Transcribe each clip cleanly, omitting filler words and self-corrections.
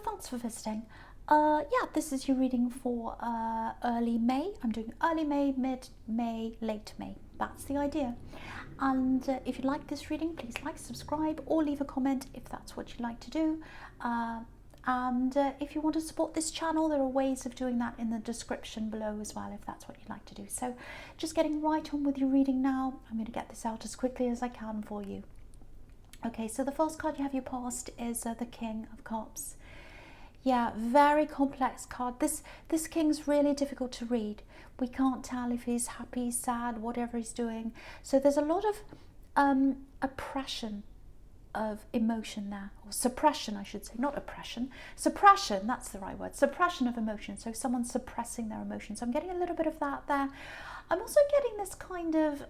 thanks for visiting. Yeah, this is your reading for early May. I'm doing early May, mid-May, late May. That's the idea. And if you like this reading, please like, subscribe, or leave a comment if that's what you'd like to do. And if you want to support this channel, there are ways of doing that in the description below as well, if that's what you'd like to do. So just getting right on with your reading now. I'm going to get this out as quickly as I can for you. Okay, so the first card you have your past is the King of Cups. Yeah, very complex card. This king's really difficult to read. We can't tell if he's happy, sad, whatever he's doing. So there's a lot of oppression of emotion there, or suppression, I should say, not oppression. Suppression, that's the right word. Suppression of emotion. So someone's suppressing their emotions. So I'm getting a little bit of that there. I'm also getting this kind of,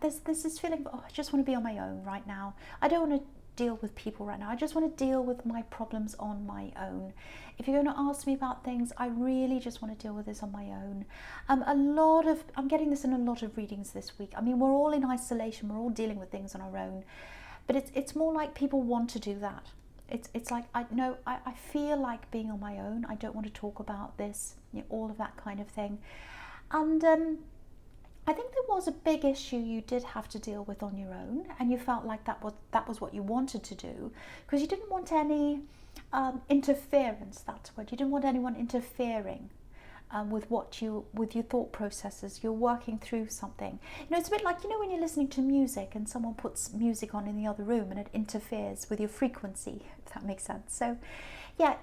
there's this feeling of, I just want to be on my own right now. I don't want to deal with people right now. I just want to deal with my problems on my own. If you're going to ask me about things, I really just want to deal with this on my own. I'm getting this in a lot of readings this week. I mean, we're all in isolation. We're all dealing with things on our own. But it's more like people want to do that. It's like, I feel like being on my own. I don't want to talk about this, all of that kind of thing. And I think there was a big issue you did have to deal with on your own, and you felt like that was what you wanted to do, because you didn't want any interference. That's what you didn't want anyone interfering with your thought processes. You're working through something. It's a bit like, when you're listening to music and someone puts music on in the other room and it interferes with your frequency, if that makes sense. So yeah,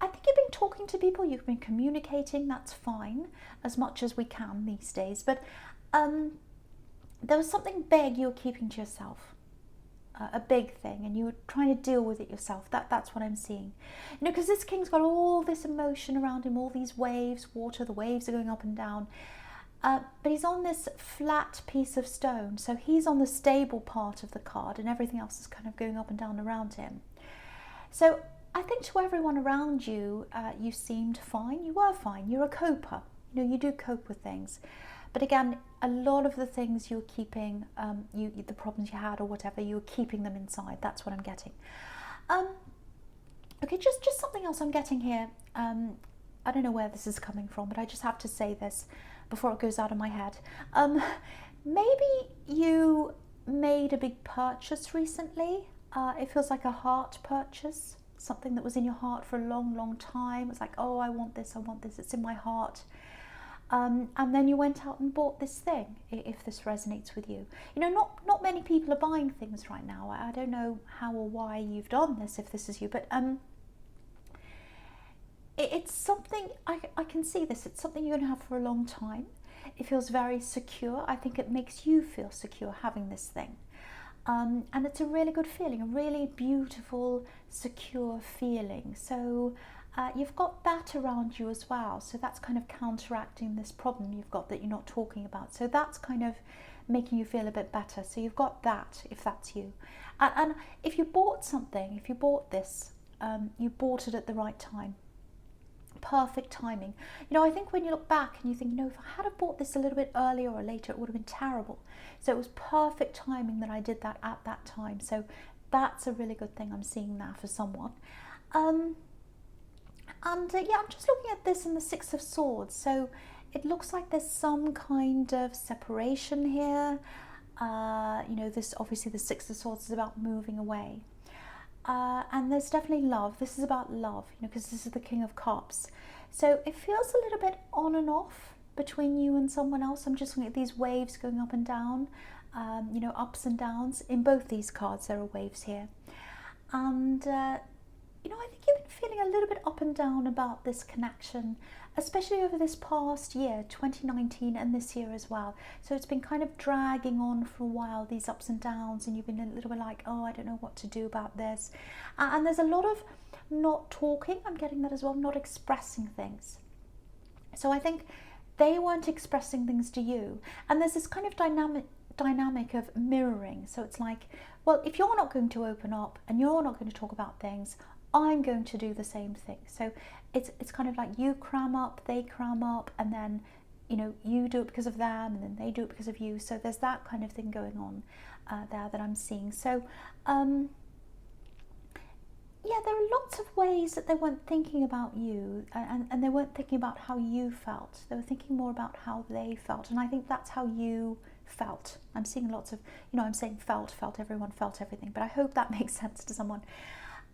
I think you've been talking to people, you've been communicating, that's fine, as much as we can these days. But there was something big you were keeping to yourself. A big thing, and you were trying to deal with it yourself. That's what I'm seeing. Because this king's got all this emotion around him, all these waves, water, the waves are going up and down. But he's on this flat piece of stone, so he's on the stable part of the card, and everything else is kind of going up and down around him. So I think to everyone around you, you seemed fine. You were fine. You're a coper. You do cope with things. But again, a lot of the things you're keeping, the problems you had or whatever, you're keeping them inside. That's what I'm getting. Okay, just something else I'm getting here. I don't know where this is coming from, but I just have to say this before it goes out of my head. Maybe you made a big purchase recently. It feels like a heart purchase, something that was in your heart for a long, long time. It's like, oh, I want this, it's in my heart. And then you went out and bought this thing, if this resonates with you. Not many people are buying things right now. I don't know how or why you've done this, if this is you, but it's something, I can see this, it's something you're going to have for a long time. It feels very secure. I think it makes you feel secure having this thing. And it's a really good feeling, a really beautiful, secure feeling. So you've got that around you as well. So that's kind of counteracting this problem you've got that you're not talking about. So that's kind of making you feel a bit better. So you've got that, if that's you. And if you bought something, if you bought this, you bought it at the right time. Perfect timing. I think when you look back and you think, if I had have bought this a little bit earlier or later, it would have been terrible. So it was perfect timing that I did that at that time. So that's a really good thing I'm seeing now for someone. Yeah, I'm just looking at this in the Six of Swords. So it looks like there's some kind of separation here. This obviously the Six of Swords is about moving away. And there's definitely love. This is about love, because this is the King of Cups. So it feels a little bit on and off between you and someone else. I'm just looking at these waves going up and down, ups and downs. In both these cards, there are waves here. And I think you've been feeling a little bit up and down about this connection, especially over this past year, 2019, and this year as well. So it's been kind of dragging on for a while, these ups and downs, and you've been a little bit like, oh, I don't know what to do about this. And there's a lot of not talking, I'm getting that as well, not expressing things. So I think they weren't expressing things to you. And there's this kind of dynamic of mirroring. So it's like, well, if you're not going to open up and you're not going to talk about things, I'm going to do the same thing. So it's kind of like you cram up, they cram up, and then you do it because of them, and then they do it because of you. So there's that kind of thing going on there that I'm seeing. So yeah, there there are lots of ways that they weren't thinking about you, and they weren't thinking about how you felt. They were thinking more about how they felt, and I think that's how you felt. I'm seeing lots of, I'm saying felt, everyone felt everything, but I hope that makes sense to someone.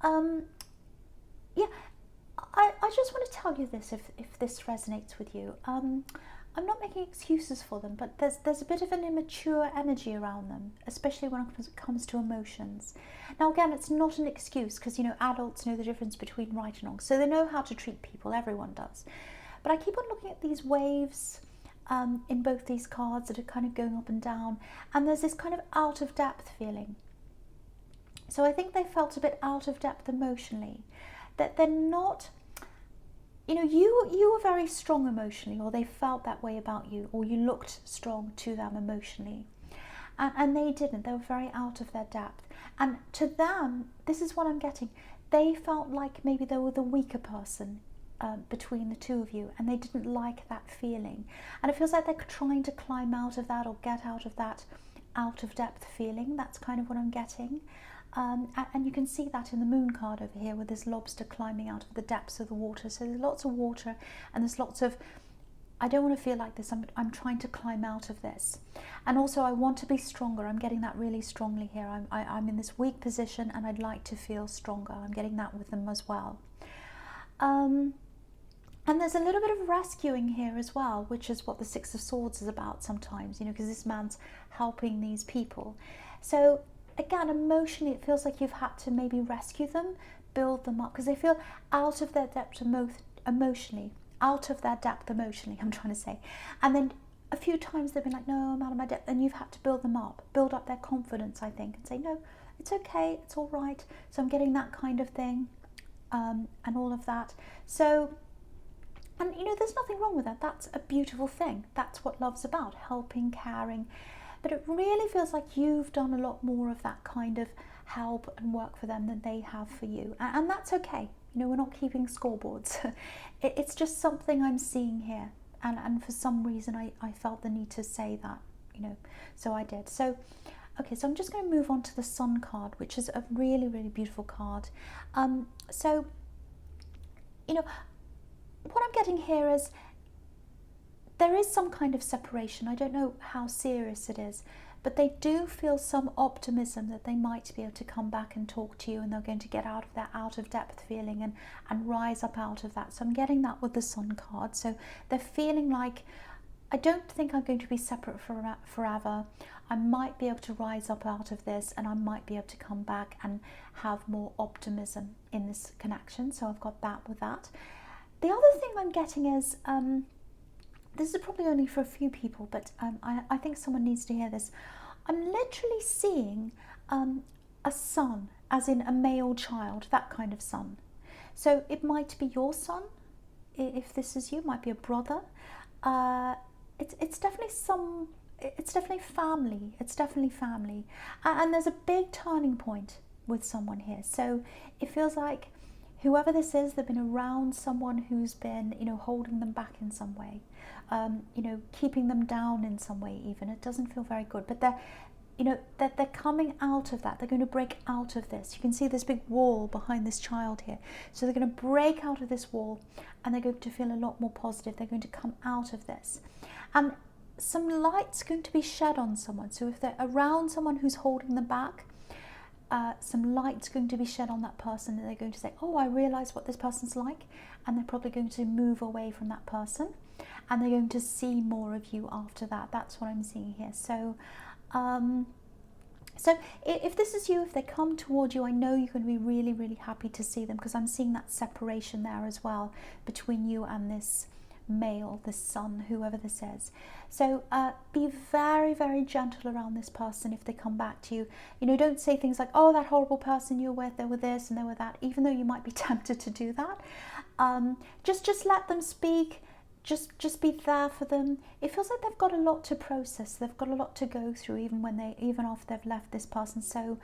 Yeah, I just want to tell you this, if this resonates with you. I'm not making excuses for them, but there's a bit of an immature energy around them, especially when it comes to emotions. Now again, it's not an excuse, because adults know the difference between right and wrong, so they know how to treat people. Everyone does. But I keep on looking at these waves in both these cards that are kind of going up and down, and there's this kind of out of depth feeling. So I think they felt a bit out of depth emotionally, that they're not, you were very strong emotionally, or they felt that way about you, or you looked strong to them emotionally, and they didn't. They were very out of their depth, and to them, this is what I'm getting, they felt like maybe they were the weaker person between the two of you, and they didn't like that feeling, and it feels like they're trying to climb out of that, or get out of that out of depth feeling. That's kind of what I'm getting. And you can see that in the moon card over here, with this lobster climbing out of the depths of the water. So there's lots of water, and there's lots of, I don't want to feel like this, I'm trying to climb out of this. And also I want to be stronger. I'm getting that really strongly here. I'm in this weak position, and I'd like to feel stronger. I'm getting that with them as well. And there's a little bit of rescuing here as well, which is what the Six of Swords is about sometimes, because this man's helping these people. So again, emotionally, it feels like you've had to maybe rescue them, build them up, because they feel out of their depth emotionally, I'm trying to say. And then a few times they've been like, no, I'm out of my depth, and you've had to build them up, build up their confidence, I think, and say, no, it's okay, it's all right. So I'm getting that kind of thing, and all of that. So, and there's nothing wrong with that. That's a beautiful thing. That's what love's about, helping, caring. But it really feels like you've done a lot more of that kind of help and work for them than they have for you. And that's okay. We're not keeping scoreboards. It's just something I'm seeing here. And for some reason, I felt the need to say that, so I did. So, okay, so I'm just going to move on to the Sun card, which is a really, really beautiful card. So, what I'm getting here is, there is some kind of separation. I don't know how serious it is, but they do feel some optimism that they might be able to come back and talk to you, and they're going to get out of that out of depth feeling and rise up out of that. So I'm getting that with the Sun card. So they're feeling like, I don't think I'm going to be separate forever. I might be able to rise up out of this, and I might be able to come back and have more optimism in this connection. So I've got that with that. The other thing I'm getting is, this is probably only for a few people, but I think someone needs to hear this. I'm literally seeing a son, as in a male child, that kind of son. So it might be your son, if this is you, it might be a brother. It's definitely family. It's definitely family. And there's a big turning point with someone here. So it feels like whoever this is, they've been around someone who's been, holding them back in some way, keeping them down in some way even. It doesn't feel very good, but they're coming out of that. They're going to break out of this. You can see this big wall behind this child here. So they're going to break out of this wall, and they're going to feel a lot more positive. They're going to come out of this. And some light's going to be shed on someone. So if they're around someone who's holding them back, some light's going to be shed on that person, and they're going to say, oh, I realise what this person's like, and they're probably going to move away from that person, and they're going to see more of you after that. That's what I'm seeing here. So so if this is you, if they come toward you, I know you're going to be really, really happy to see them, because I'm seeing that separation there as well between you and this male, this son, whoever this is. So be very, very gentle around this person if they come back to you. Don't say things like, oh, that horrible person you were with, they were this and they were that, even though you might be tempted to do that. Just let them speak. Just be there for them. It feels like they've got a lot to process. They've got a lot to go through, even after they've left this person. So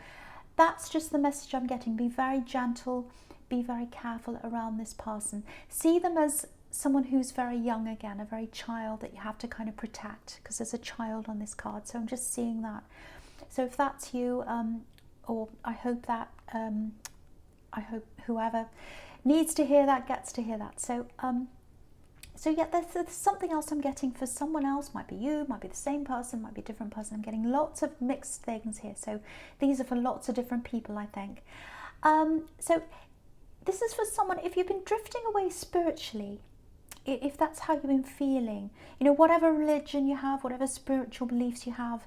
that's just the message I'm getting. Be very gentle. Be very careful around this person. See them as someone who's very young again, a very child that you have to kind of protect, because there's a child on this card. So I'm just seeing that. So if that's you, or I hope that I hope whoever needs to hear that gets to hear that. So yeah, there's something else I'm getting for someone else. Might be you, might be the same person, might be a different person. I'm getting lots of mixed things here. So these are for lots of different people, I think. So this is for someone, if you've been drifting away spiritually, if that's how you've been feeling, whatever religion you have, whatever spiritual beliefs you have,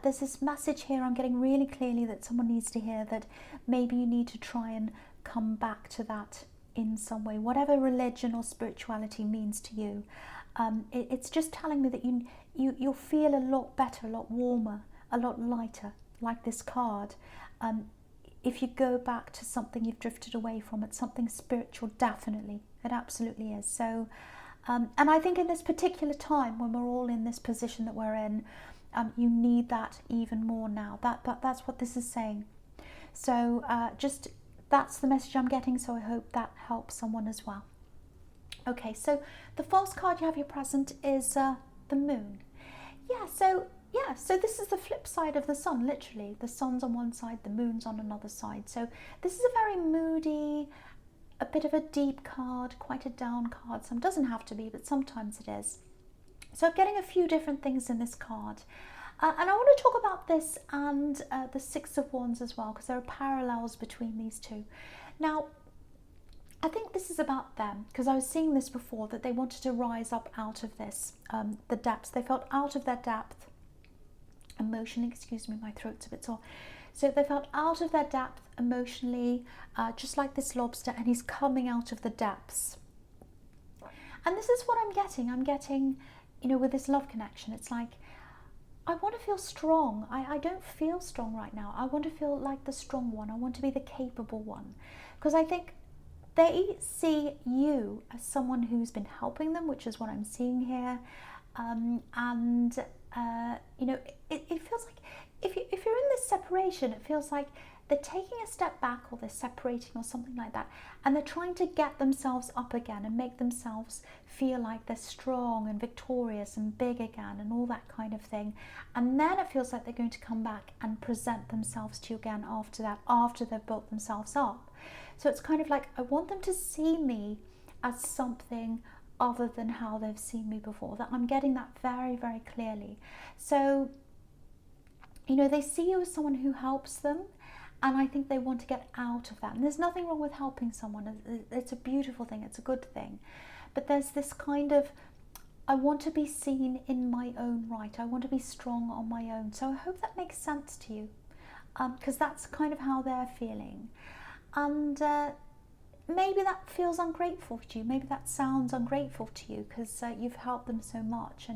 there's this message here I'm getting really clearly that someone needs to hear, that maybe you need to try and come back to that in some way, whatever religion or spirituality means to you. It's just telling me that you'll feel a lot better, a lot warmer, a lot lighter, like this card. If you go back to something you've drifted away from, it's something spiritual, definitely. It absolutely is. So, and I think in this particular time, when we're all in this position that we're in, you need that even more now. That's what this is saying. So that's the message I'm getting, so I hope that helps someone as well. Okay, so the first card you have your present is the moon. So this is the flip side of the sun, literally. The sun's on one side, the moon's on another side. So this is a very moody, a bit of a deep card, quite a down card. Some doesn't have to be, but sometimes it is. So I'm getting a few different things in this card. And I want to talk about this and the Six of Wands as well, because there are parallels between these two. Now, I think this is about them, because I was seeing this before, that they wanted to rise up out of this, the depths. They felt out of their depth emotionally. Excuse me, my throat's a bit sore. So they felt out of their depth emotionally, just like this lobster, and he's coming out of the depths. And this is what I'm getting. I'm getting, with this love connection, it's like, I want to feel strong. I don't feel strong right now. I want to feel like the strong one. I want to be the capable one. Because I think they see you as someone who's been helping them, which is what I'm seeing here. It feels like if you're in this separation, it feels like they're taking a step back, or they're separating or something like that, and they're trying to get themselves up again and make themselves feel like they're strong and victorious and big again and all that kind of thing. And then it feels like they're going to come back and present themselves to you again after that, after they've built themselves up. So it's kind of like, I want them to see me as something other than how they've seen me before. That I'm getting that very, very clearly. So, they see you as someone who helps them, and I think they want to get out of that. And there's nothing wrong with helping someone. It's a beautiful thing. It's a good thing. But there's this kind of, I want to be seen in my own right. I want to be strong on my own. So I hope that makes sense to you, because that's kind of how they're feeling. And maybe that feels ungrateful to you. Maybe that sounds ungrateful to you, because you've helped them so much.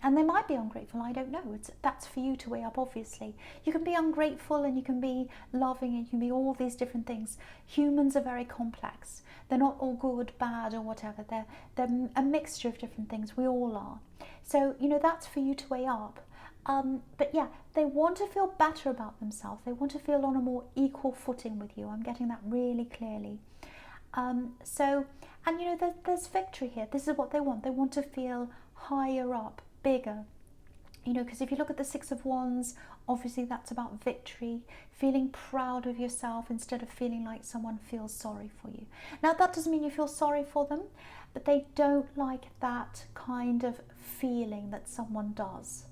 And they might be ungrateful, I don't know. That's for you to weigh up, obviously. You can be ungrateful, and you can be loving, and you can be all these different things. Humans are very complex. They're not all good, bad, or whatever. They're a mixture of different things. We all are. So, that's for you to weigh up. But yeah, they want to feel better about themselves. They want to feel on a more equal footing with you. I'm getting that really clearly. There's victory here. This is what they want. They want to feel higher up, bigger. Because if you look at the Six of Wands, obviously that's about victory, feeling proud of yourself instead of feeling like someone feels sorry for you. Now, that doesn't mean you feel sorry for them, but they don't like that kind of feeling that someone does.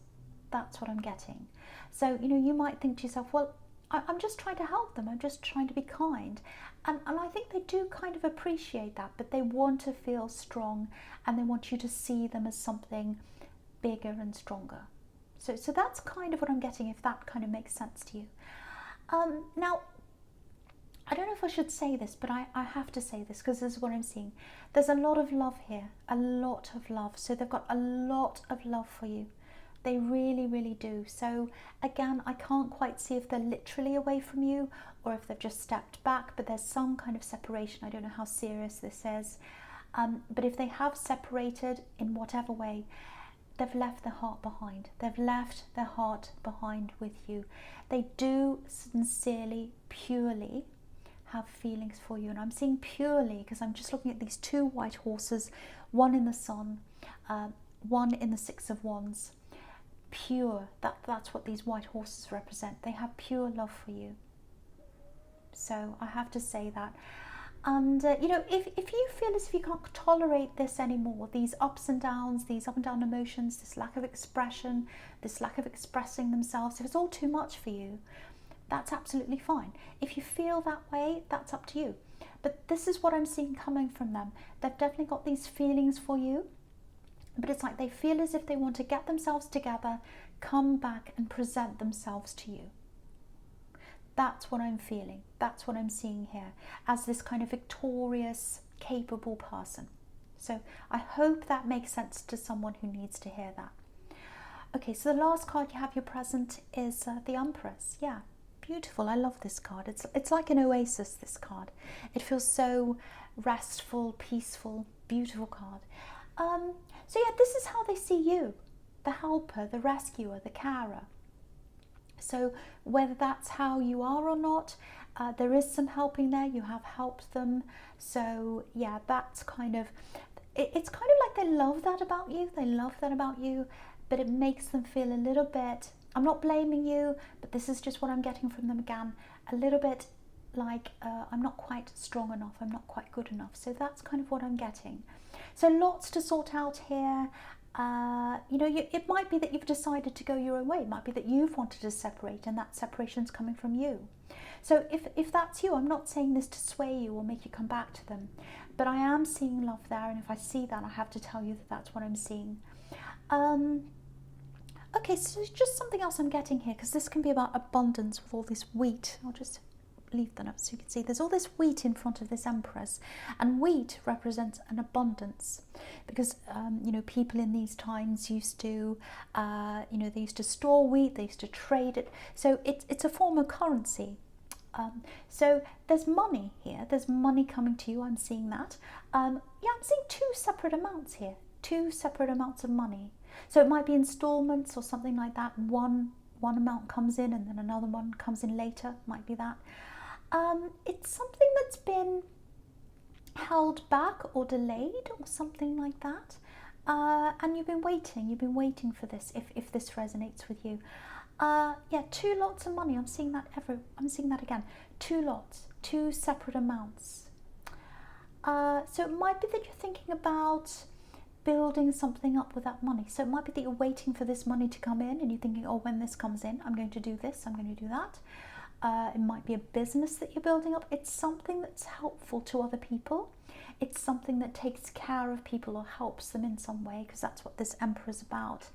That's what I'm getting. So, you might think to yourself, well, I'm just trying to help them. I'm just trying to be kind. And I think they do kind of appreciate that, but they want to feel strong, and they want you to see them as something bigger and stronger. So that's kind of what I'm getting, if that kind of makes sense to you. Now, I don't know if I should say this, but I have to say this, because this is what I'm seeing. There's a lot of love here, a lot of love. So they've got a lot of love for you. They really, really do. So again, I can't quite see if they're literally away from you or if they've just stepped back, but there's some kind of separation. I don't know how serious this is. But if they have separated in whatever way, they've left their heart behind. They've left their heart behind with you. They do sincerely, purely have feelings for you. And I'm seeing purely because I'm just looking at these two white horses, one in the sun, one in the Six of Wands. Pure, that's what these white horses represent. They have pure love for you. So I have to say that. And you know, if you feel as if you can't tolerate this anymore, these ups and downs, these up and down emotions, this lack of expression, this lack of expressing themselves, if it's all too much for you, that's absolutely fine. If you feel that way, that's up to you. But this is what I'm seeing coming from them. They've definitely got these feelings for you, but it's like they feel as if they want to get themselves together, come back and present themselves to you. That's what I'm feeling. That's what I'm seeing here as this kind of victorious, capable person. So I hope that makes sense to someone who needs to hear that. Okay, so the last card you have your present is the Empress. Yeah, beautiful. I love this card. It's like an oasis, this card. It feels so restful, peaceful, beautiful card. So yeah, this is how they see you, the helper, the rescuer, the carer. So whether that's how you are or not, there is some helping there. You have helped them. So yeah, that's kind of, it's kind of like they love that about you. They love that about you, but it makes them feel a little bit, I'm not blaming you, but this is just what I'm getting from them again, a little bit like I'm not quite strong enough, I'm not quite good enough. So that's kind of what I'm getting. So lots to sort out here. You know, it might be that you've decided to go your own way. It might be that you've wanted to separate and that separation's coming from you. So if that's you, I'm not saying this to sway you or make you come back to them, but I am seeing love there, and if I see that, I have to tell you that that's what I'm seeing. Okay, so just something else I'm getting here, because this can be about abundance with all this wheat. I'll just leave that up so you can see there's all this wheat in front of this Empress, and wheat represents an abundance, because you know, people in these times used to you know, they used to store wheat, they used to trade it, so it's a form of currency. So there's money here, there's money coming to you. I'm seeing that. Yeah, I'm seeing two separate amounts here, two separate amounts of money. So it might be installments or something like that. One amount comes in and then another one comes in later, might be that. It's something that's been held back or delayed or something like that, and you've been waiting for this, if this resonates with you. Yeah, two lots of money. I'm seeing that again. Two lots, two separate amounts. So it might be that you're thinking about building something up with that money. So it might be that you're waiting for this money to come in and you're thinking, oh, when this comes in, I'm going to do this, I'm going to do that. It might be a business that you're building up. It's something that's helpful to other people. It's something that takes care of people or helps them in some way, because that's what this Emperor is about.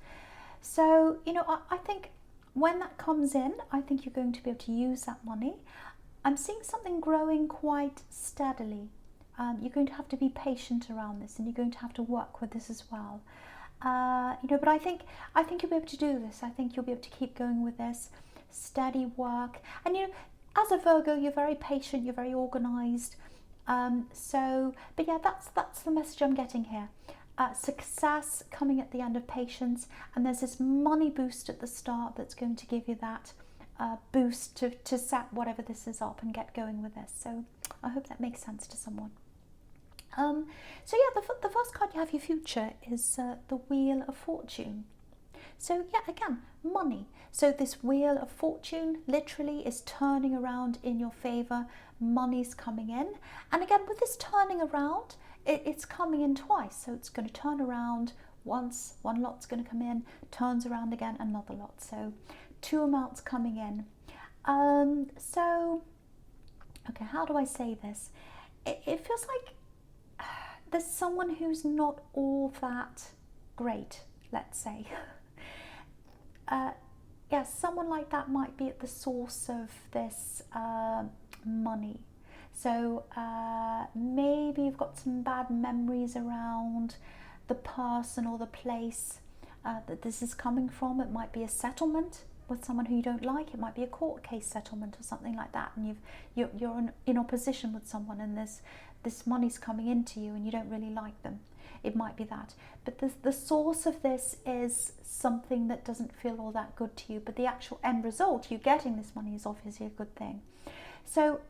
So, you know, I think when that comes in, I think you're going to be able to use that money. I'm seeing something growing quite steadily. You're going to have to be patient around this, and you're going to have to work with this as well. You know, but I think you'll be able to do this. I think you'll be able to keep going with this. Steady work. And you know, as a Virgo, you're very patient, you're very organized. But yeah, that's the message I'm getting here. Success coming at the end of patience, and there's this money boost at the start that's going to give you that boost to set whatever this is up and get going with this. So I hope that makes sense to someone. So yeah, the first card you have, your future, is the Wheel of Fortune. So yeah, again, money. So this Wheel of Fortune literally is turning around in your favor. Money's coming in, and again, with this turning around, it's coming in twice. So it's going to turn around once, one lot's going to come in, turns around again, another lot. So two amounts coming in. So okay, how do I say this? It feels like there's someone who's not all that great, let's say. Yeah, someone like that might be at the source of this money. So maybe you've got some bad memories around the person or the place that this is coming from. It might be a settlement with someone who you don't like. It might be a court case settlement or something like that, and you're in opposition with someone, and this money's coming into you and you don't really like them. It might be that, but the source of this is something that doesn't feel all that good to you, but the actual end result, you getting this money, is obviously a good thing. So,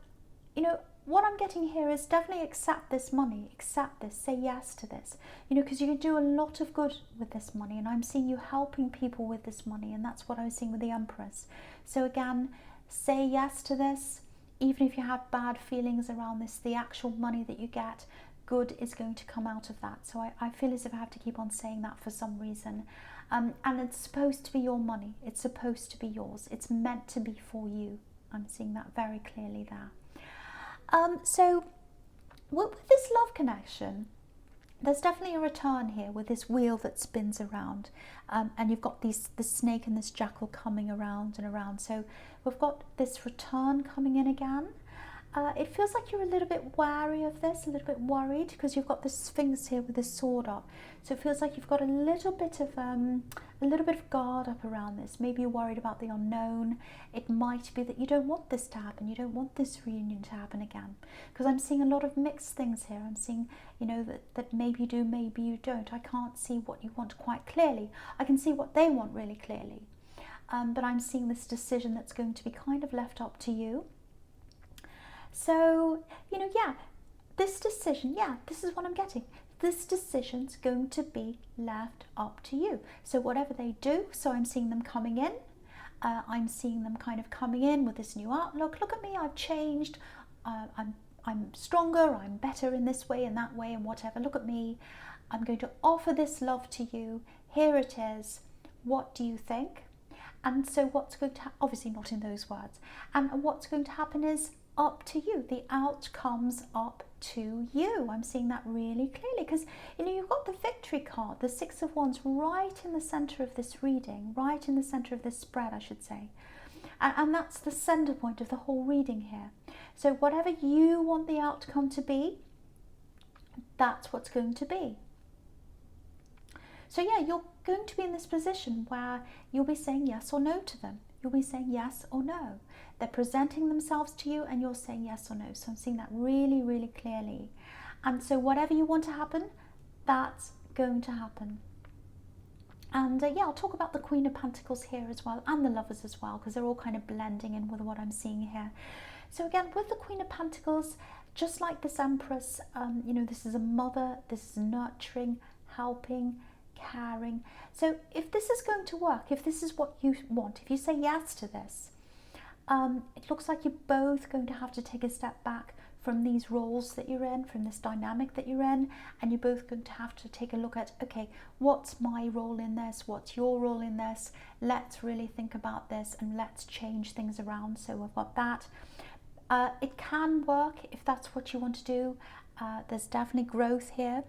you know, what I'm getting here is definitely accept this money, accept this, say yes to this, you know, because you can do a lot of good with this money, and I'm seeing you helping people with this money, and that's what I was seeing with the Empress. So again, say yes to this, even if you have bad feelings around this, the actual money that you get, good is going to come out of that. So I feel as if I have to keep on saying that for some reason. And it's supposed to be your money. It's supposed to be yours. It's meant to be for you. I'm seeing that very clearly there. So with this love connection, there's definitely a return here with this wheel that spins around, and you've got this snake and this jackal coming around and around. So we've got this return coming in again. It feels like you're a little bit wary of this, a little bit worried, because you've got the Sphinx here with the sword up. So it feels like you've got a little bit of guard up around this. Maybe you're worried about the unknown. It might be that you don't want this to happen. You don't want this reunion to happen again. Because I'm seeing a lot of mixed things here. I'm seeing, you know, that maybe you do, maybe you don't. I can't see what you want quite clearly. I can see what they want really clearly. But I'm seeing this decision that's going to be kind of left up to you. So, you know, yeah, this decision, yeah, this is what I'm getting. This decision's going to be left up to you. So whatever they do, so I'm seeing them coming in. I'm seeing them kind of coming in with this new outlook. Look at me, I've changed. I'm stronger, I'm better in this way and that way and whatever. Look at me. I'm going to offer this love to you. Here it is. What do you think? And so what's going to happen, obviously not in those words. And what's going to happen is, up to you. The outcome's up to you. I'm seeing that really clearly because, you know, you've got the victory card, the Six of Wands, right in the center of this reading, right in the center of this spread, I should say. And that's the center point of the whole reading here. So whatever you want the outcome to be, that's what's going to be. So yeah, you're going to be in this position where you'll be saying yes or no to them. You'll be saying yes or no. They're presenting themselves to you and you're saying yes or no. So I'm seeing that really, really clearly. And so whatever you want to happen, that's going to happen. And yeah, I'll talk about the Queen of Pentacles here as well, and the Lovers as well, because they're all kind of blending in with what I'm seeing here. So again, with the Queen of Pentacles, just like this Empress, you know, this is a mother, this is nurturing, helping, caring. So if this is going to work, if this is what you want, if you say yes to this, it looks like you're both going to have to take a step back from these roles that you're in, from this dynamic that you're in, and you're both going to have to take a look at, okay, what's my role in this? What's your role in this? Let's really think about this and let's change things around. So we've got that. It can work if that's what you want to do. There's definitely growth here.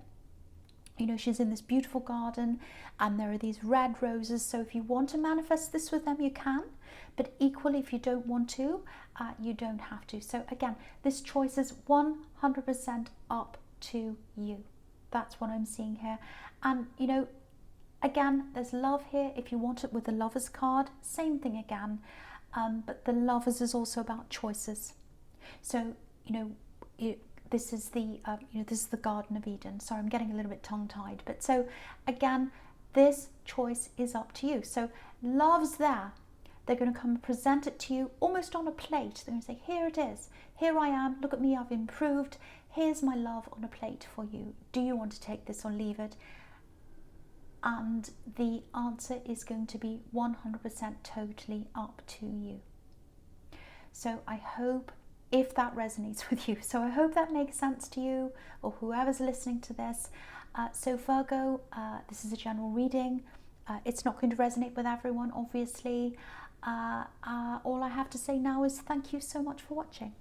You know, she's in this beautiful garden and there are these red roses. So if you want to manifest this with them, you can. But equally, if you don't want to, you don't have to. So again, this choice is 100% up to you. That's what I'm seeing here. And, you know, again, there's love here. If you want it with the Lovers card, same thing again. But the Lovers is also about choices. So, you know, this is the you know, this is the Garden of Eden. Sorry, I'm getting a little bit tongue-tied. But so again, this choice is up to you. So love's there. They're going to come and present it to you almost on a plate. They're going to say, here it is. Here I am. Look at me. I've improved. Here's my love on a plate for you. Do you want to take this or leave it? And the answer is going to be 100% totally up to you. So I hope, if that resonates with you. So I hope that makes sense to you or whoever's listening to this. So Virgo, this is a general reading. It's not going to resonate with everyone, obviously. All I have to say now is thank you so much for watching.